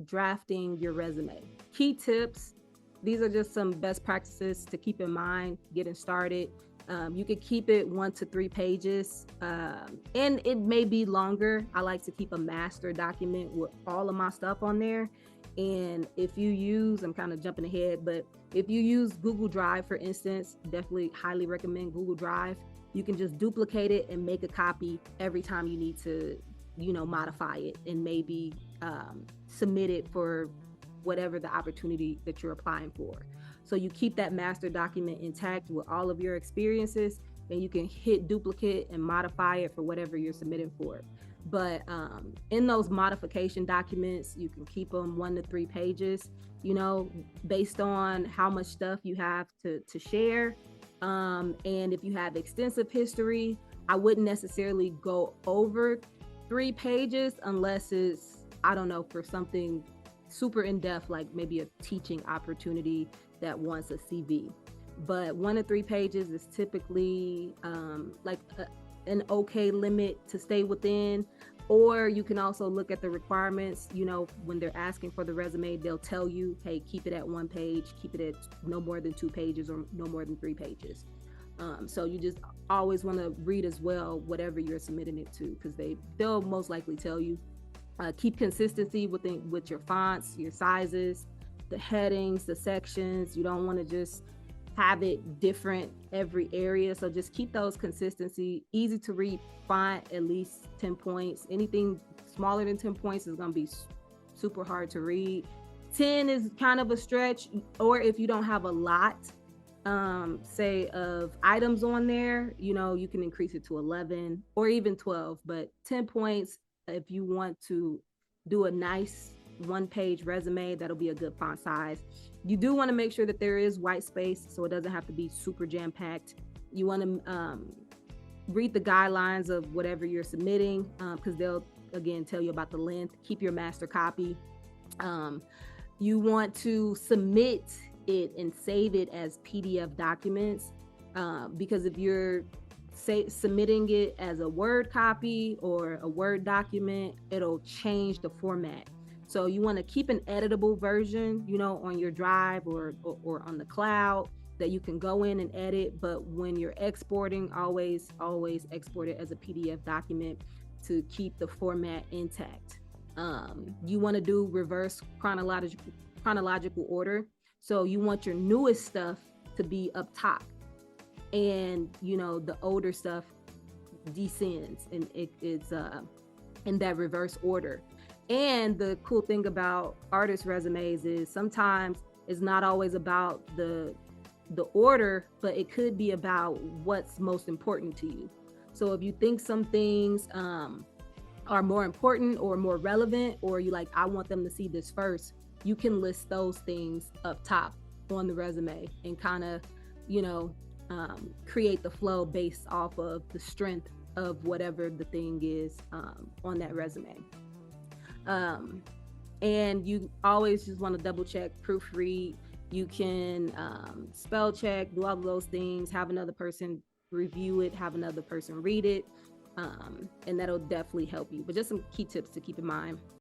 drafting your resume. Key tips. These are just some best practices to keep in mind getting started. You could keep it 1 to 3 pages, and it may be longer. I like to keep a master document with all of my stuff on there. And if you use, I'm kind of jumping ahead, but if you use Google Drive, for instance, definitely highly recommend Google Drive. You can just duplicate it and make a copy every time you need to, modify it and maybe submit it for whatever the opportunity that you're applying for. So you keep that master document intact with all of your experiences, and you can hit duplicate and modify it for whatever you're submitting for. But in those modification documents, you can keep them 1 to 3 pages, based on how much stuff you have to share. And if you have extensive history, I wouldn't necessarily go over 3 pages unless it's, I don't know, for something super in-depth, like maybe a teaching opportunity that wants a CV. But 1 to 3 pages is typically an okay limit to stay within. Or you can also look at the requirements. When they're asking for the resume, they'll tell you, hey, keep it at 1 page, keep it at no more than 2 pages or no more than 3 pages. So you just always want to read as well whatever you're submitting it to, because they'll most likely tell you. Keep consistency with your fonts, your sizes, the headings, the sections. You don't want to just have it different every area. So just keep those consistency. Easy to read font, at least 10 points. Anything smaller than 10 points is going to be super hard to read. 10 is kind of a stretch. Or if you don't have a lot, say, of items on there, you can increase it to 11 or even 12. But 10 points, if you want to do a nice 1 page resume, that'll be a good font size. You do want to make sure that there is white space, so it doesn't have to be super jam-packed. You want to read the guidelines of whatever you're submitting, because they'll, again, tell you about the length. Keep your master copy. You want to submit it and save it as PDF documents, because if you're submitting it as a Word copy or a Word document, it'll change the format. So you want to keep an editable version, on your drive or on the cloud that you can go in and edit. But when you're exporting, always export it as a PDF document to keep the format intact. You want to do reverse chronological order. So you want your newest stuff to be up top, and the older stuff descends, and it's in that reverse order. And the cool thing about artist resumes is sometimes it's not always about the order, but it could be about what's most important to you. So if you think some things are more important or more relevant, or you like, I want them to see this first, you can list those things up top on the resume and kind of, create the flow based off of the strength of whatever the thing is on that resume. And you always just want to double check, proofread. You can spell check, do all of those things, have another person review it, have another person read it, and that'll definitely help you. But just some key tips to keep in mind.